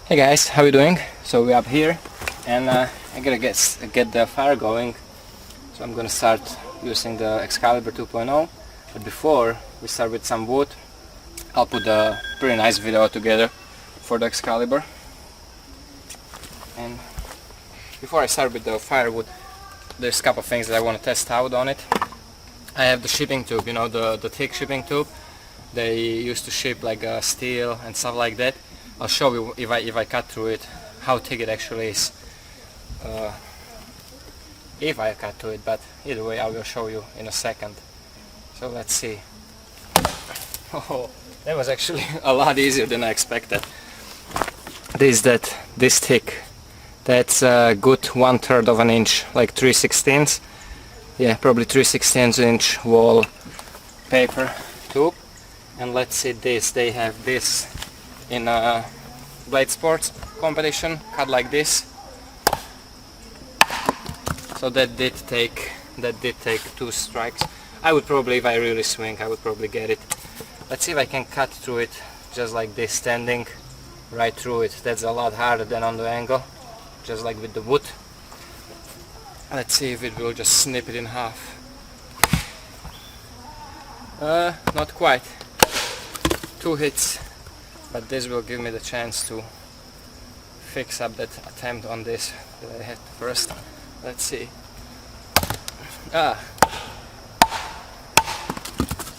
Hey guys, how you doing? So we're up here and I gotta get the fire going. So I'm gonna start using the Excalibur 2.0. But before we start with some wood, I'll put a pretty nice video together for the Excalibur. And before I start with the firewood, there's a couple of things that I want to test out on it. I have the shipping tube, you know, the thick shipping tube. They used to ship like steel and stuff like that. I'll show you if I cut through it how thick it actually is. If I cut through it, but either way I will show you in a second. So let's see. Oh, that was actually a lot easier than I expected. This thick. That's a good 1/3 of an inch, like 3/16. Yeah, probably 3/16 inch wall paper tube. And let's see this. They have this in a blade sports competition, cut like this. So that did take 2 strikes. I would probably, if I really swing, I would probably get it. Let's see if I can cut through it just like this, standing right through it. That's a lot harder than on the angle, just like with the wood. Let's see if it will just snip it in half. Not quite. 2 hits, but this will give me the chance to fix up that attempt on this that I had first. Let's see.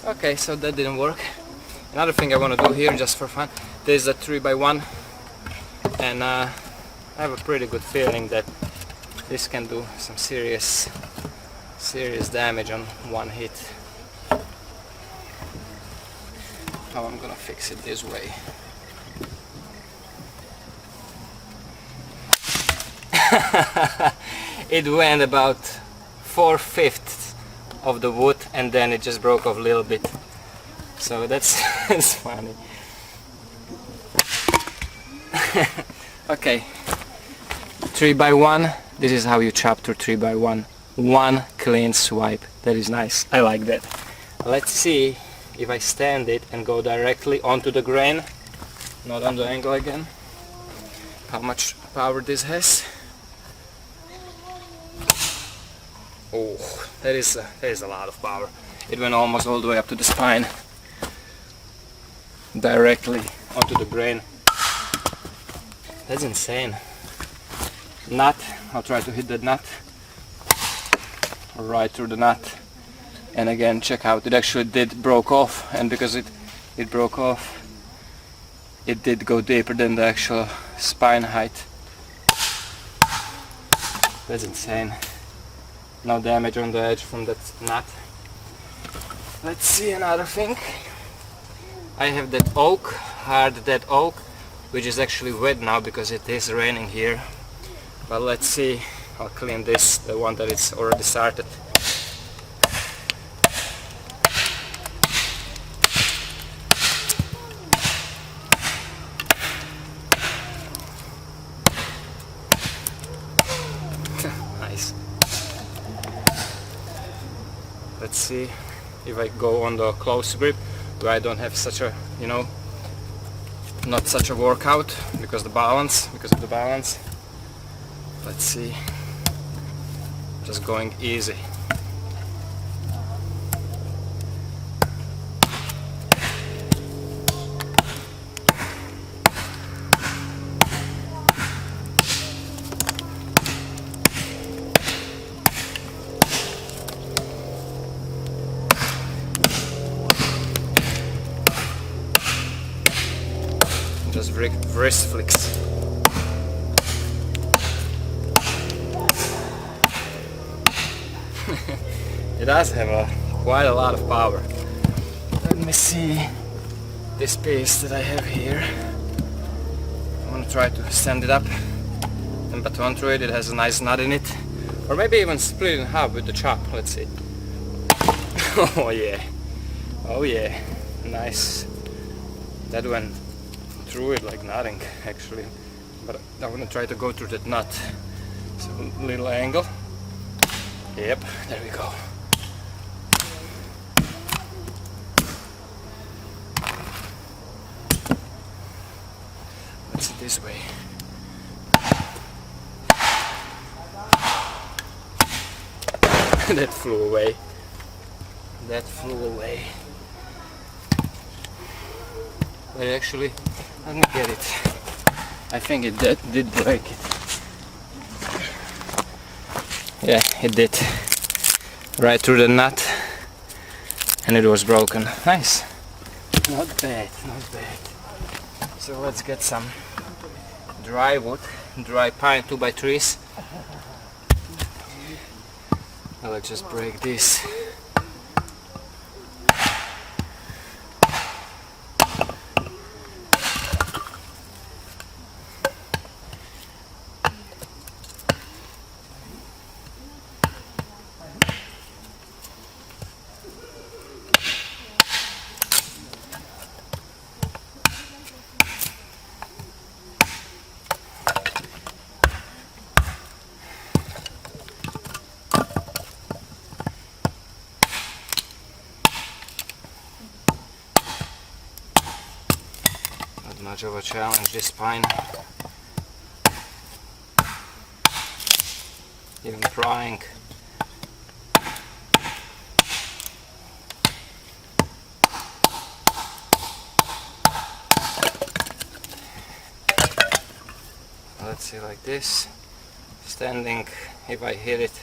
Okay, so that didn't work. Another thing I want to do here, just for fun, this is a 3x1, and I have a pretty good feeling that this can do some serious damage on one hit. Now I'm gonna fix it this way. It went about 4/5 of the wood and then it just broke off a little bit. So that's, that's funny. Okay, 3x1. This is how you chop through 3x1. One clean swipe. That is nice. I like that. Let's see if I stand it and go directly onto the grain, not on the angle again, how much power this has. Oh, that is a lot of power. It went almost all the way up to the spine, directly onto the grain. That's insane. Nut, I'll try to hit that nut, right through the nut. And again, check out, it actually did broke off, and because it broke off, it did go deeper than the actual spine height. That's insane. No damage on the edge from that nut. Let's see another thing. I have that oak, hard dead oak, which is actually wet now because it is raining here. But let's see, I'll clean this, the one that is already started. Nice. Let's see if I go on the close grip, where I don't have such a, you know, not such a workout because of the balance. Let's see. Just going easy. Just wrist flicks. It does have quite a lot of power. Let me see this piece that I have here. I want to try to stand it up and baton through it. It has a nice knot in it, or maybe even split it in half with the chop. Let's see. Oh yeah, oh yeah, nice. That went through it like nothing actually, but I want to try to go through that nut. So little angle. Yep, there we go. It's this way. That flew away. That flew away. But actually, let me get it. I think it did break it. Yeah, it did. Right through the nut. And it was broken. Nice. Not bad, not bad. So let's get some dry wood, dry pine 2x3s. Now let's just break this. Much of a challenge, this pine. Even trying. Let's see, like this. Standing, if I hit it,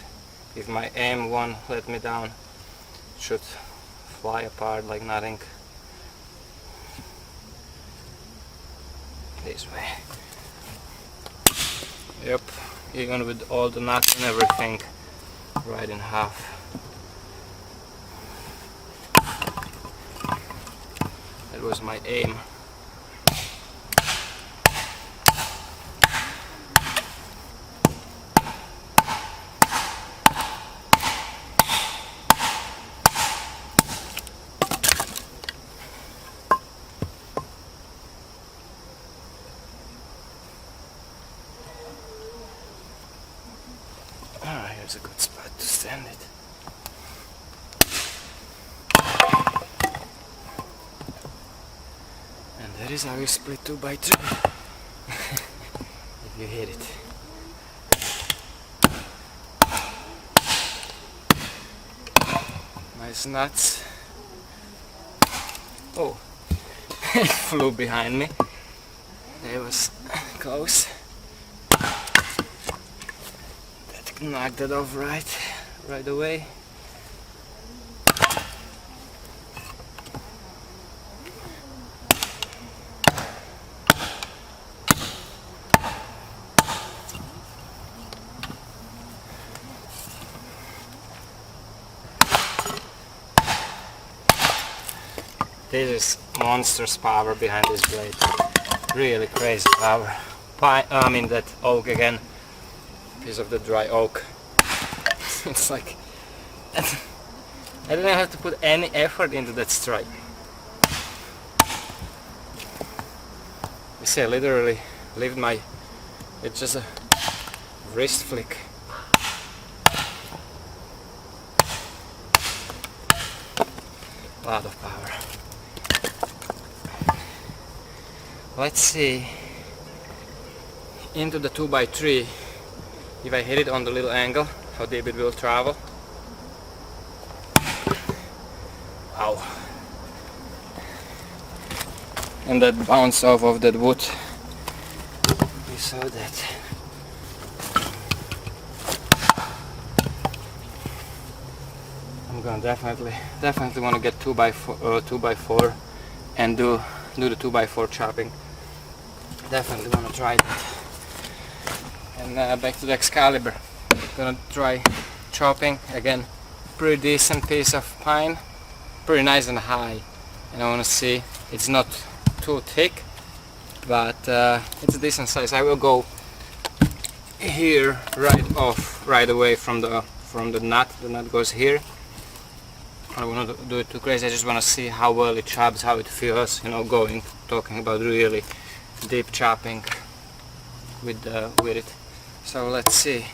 if my aim won't let me down, it should fly apart like nothing. This way. Yep, even with all the nuts and everything, right in half. That was my aim. Here's a good spot to stand it. And that is how you split 2x3. If you hit it. Nice nuts. Oh, it flew behind me. It was close. Knocked it off right away. This is monstrous power behind this blade. Really crazy power. I mean that oak again. Piece of the dry oak. It's like I didn't have to put any effort into that strike. You see, I literally lifted my. It's just a wrist flick. A lot of power. Let's see. Into the 2x3. If I hit it on the little angle, how deep it will travel. Ow. And that bounce off of that wood. We saw that. I'm gonna definitely want to get 2x4 and do the 2x4 chopping. Definitely want to try that. And back to the Excalibur. Gonna try chopping again. Pretty decent piece of pine, pretty nice and high. And I want to see, it's not too thick, but it's a decent size. I will go here right away from the nut. The nut goes here. I don't want to do it too crazy. I just want to see how well it chops, how it feels. You know, talking about really deep chopping with it. So let's see.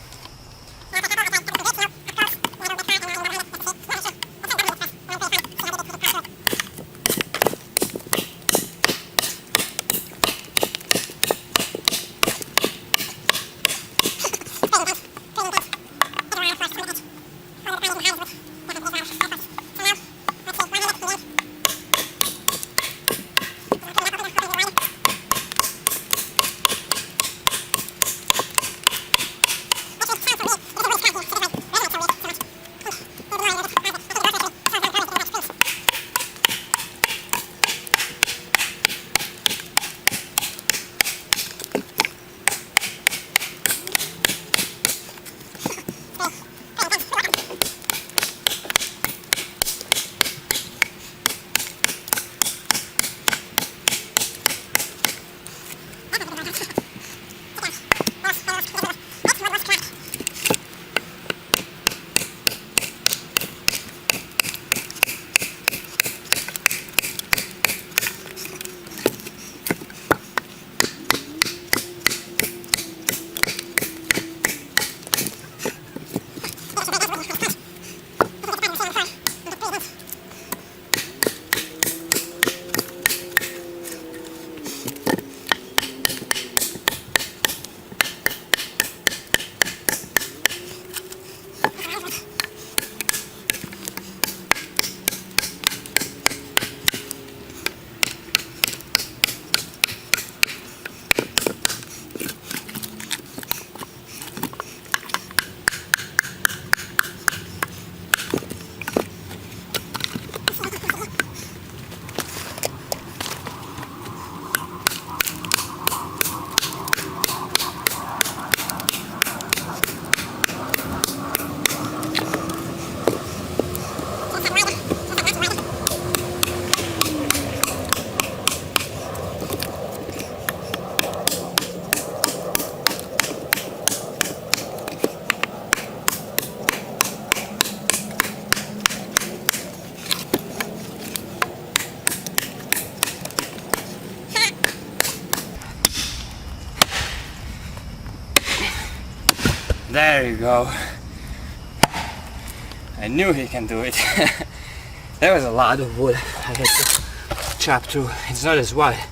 There you go. I knew he can do it. There was a lot of wood I had to chop through. It's not as wide,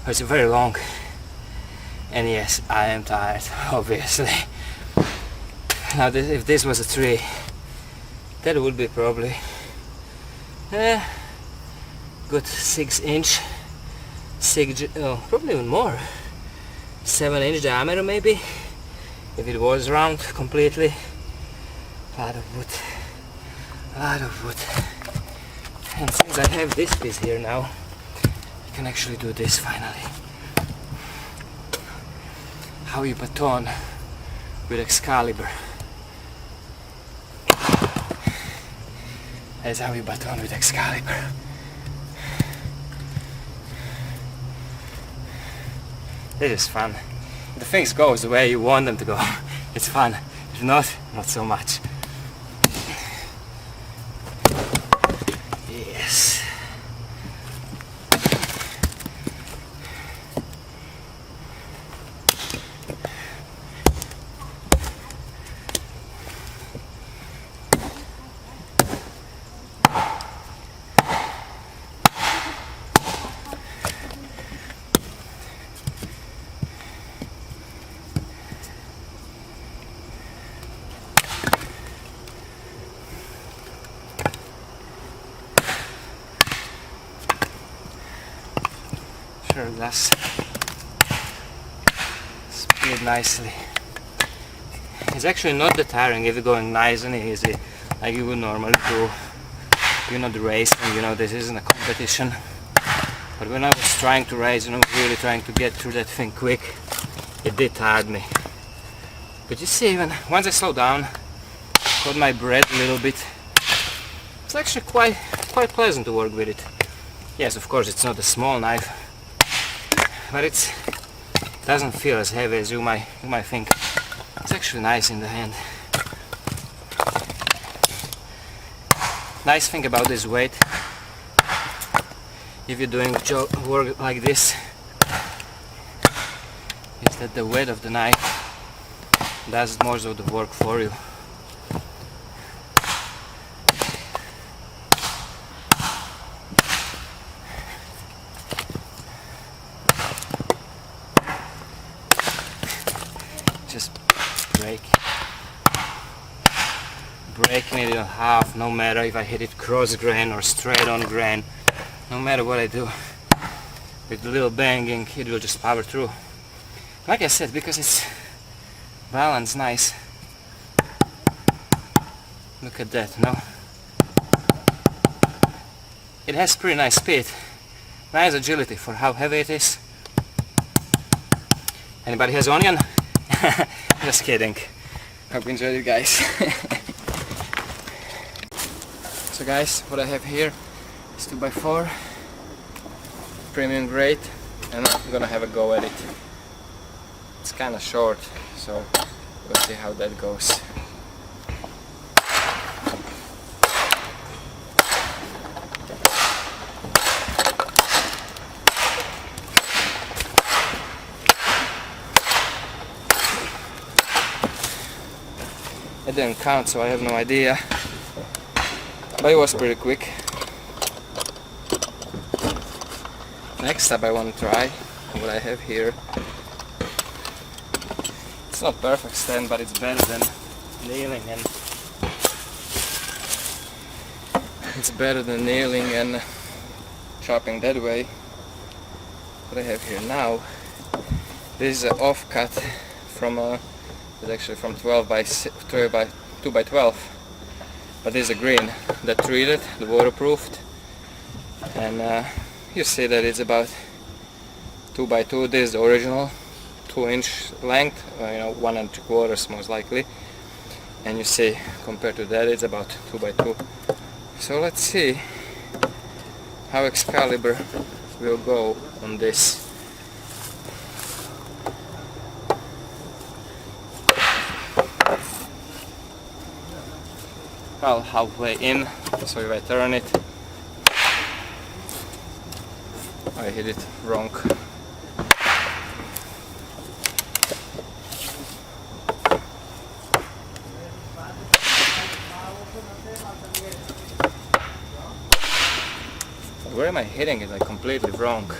but it's very long. And yes, I am tired, obviously. Now if this was a tree, that would be probably good 6 inch, probably even more, 7 inch diameter maybe, if it was round completely. A lot of wood, a lot of wood. And since I have this piece here now, I can actually do this finally. How you baton with Excalibur. That's how you baton with Excalibur. This is fun. The things go the way you want them to go. It's fun. If not, not so much. Yes. Sure does. Speed nicely. It's actually not that tiring if you're going nice and easy, like you would normally do. You're not racing, you know, this isn't a competition. But when I was trying to race, you know, really trying to get through that thing quick, it did tire me. But you see, even once I slowed down, caught my breath a little bit, it's actually quite pleasant to work with it. Yes, of course, it's not a small knife, but it doesn't feel as heavy as you might think. It's actually nice in the hand. Nice thing about this weight, if you're doing work like this, is that the weight of the knife does most of the work for you. Just breaking it in half, no matter if I hit it cross grain or straight on grain, no matter what I do, with a little banging, it will just power through. Like I said, because it's balanced nice. Look at that, no? It has pretty nice speed, nice agility for how heavy it is. Anybody has onion? Just kidding. Hope you enjoyed it, guys. So guys, what I have here is 2x4 premium grade, and I'm gonna have a go at it. It's kinda short, so we'll see how that goes. It didn't count, so I have no idea, but it was pretty quick. Next up I want to try what I have here. It's not perfect stand, but it's better than kneeling, and chopping that way. What I have here now, this is an offcut from it's actually from 2x12, but this is a green that treated, the waterproofed, and you see that it's about 2x2. This is the original 2-inch length, 1 3/4 most likely, and you see compared to that it's about 2x2. So let's see how Excalibur will go on this. Well, halfway in, so if I turn it, I hit it wrong. am I hitting it like completely wrong?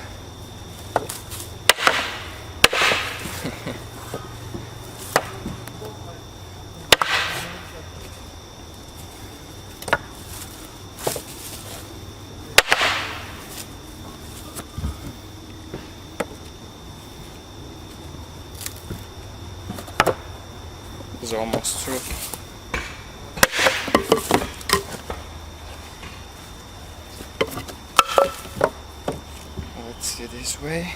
It's almost true. Let's see this way.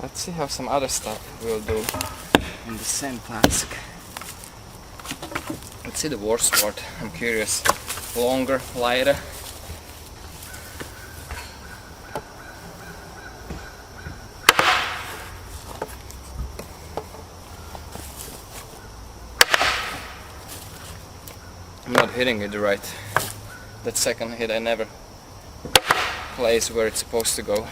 Let's see how some other stuff will do in the same task. Let's see the war sword. I'm curious. Longer, lighter. I'm not hitting it right. That second hit I never place where it's supposed to go.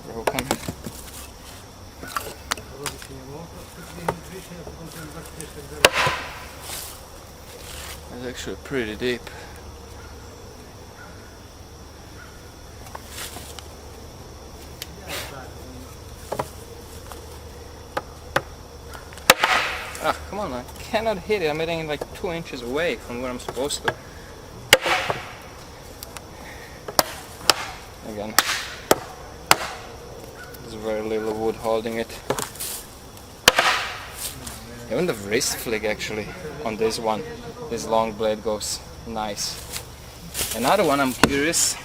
Broken. It's actually pretty deep. Ah, come on, I cannot hit it. I'm hitting it like 2 inches away from where I'm supposed to. Again, there's very little wood holding it. Even the wrist flick actually on this one, this long blade goes nice. Another one I'm curious.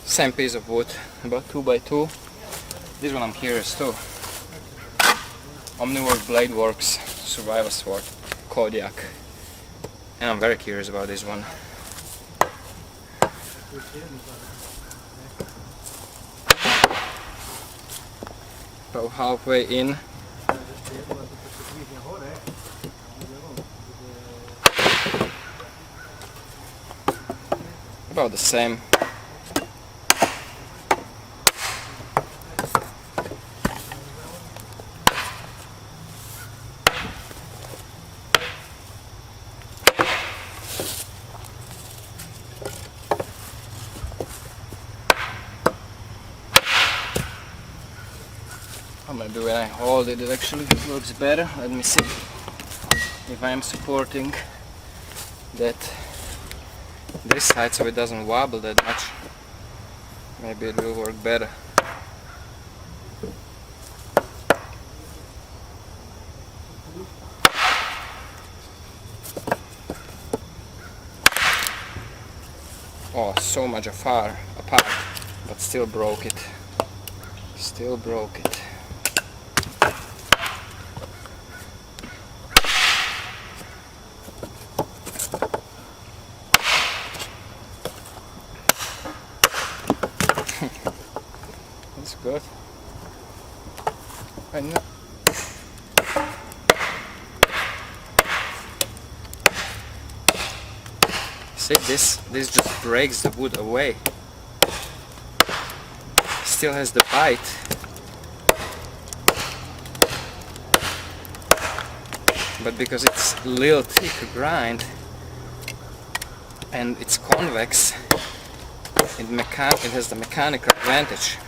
Same piece of wood, about 2 by 2. This one I'm curious too. Omniwork Blade Works Survival Sword, Kodiak. And I'm very curious about this one. About halfway in. About the same. Maybe when I hold it, it actually works better. Let me see if I am supporting that this side so it doesn't wobble that much. Maybe it will work better. Oh, so much apart, but still broke it. Still broke it. That's good. I know. See, this just breaks the wood away. Still has the bite. But because it's a little thicker grind and it's convex, it has the mechanical advantage,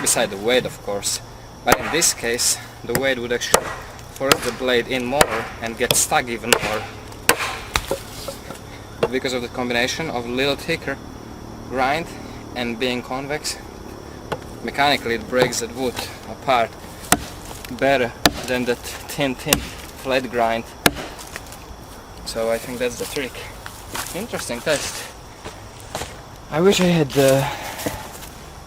beside the weight of course. But in this case the weight would actually force the blade in more and get stuck even more. But because of the combination of a little thicker grind and being convex, mechanically it breaks that wood apart better than that thin flat grind. So I think that's the trick. Interesting test. I wish I had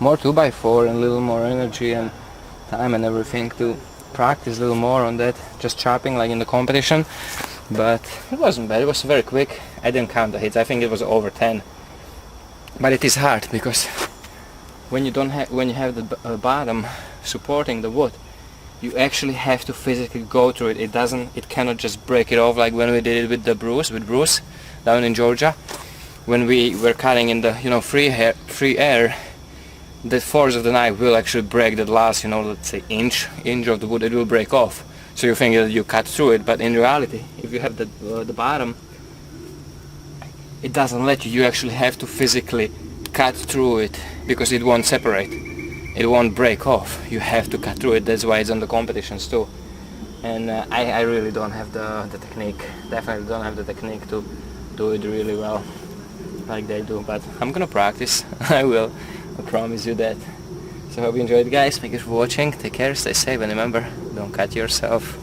more 2x4 and a little more energy and time and everything to practice a little more on that, just chopping like in the competition. but it wasn't bad. It was very quick. I didn't count the hits. I think it was over 10. But it is hard because when you have the bottom supporting the wood, you actually have to physically go through it. It cannot just break it off like when we did it with Bruce down in Georgia. When we were cutting in the free air, the force of the knife will actually break the last let's say inch of the wood. It will break off. So you think that you cut through it, but in reality, if you have the bottom, it doesn't let you. You actually have to physically cut through it because it won't separate. It won't break off. You have to cut through it. That's why it's on the competitions too. And I really don't have the technique. Definitely don't have the technique to do it really well like they do. But I'm gonna practice. I will. I promise you that. So I hope you enjoyed, guys. Thank you for watching. Take care, stay safe, and remember, don't cut yourself.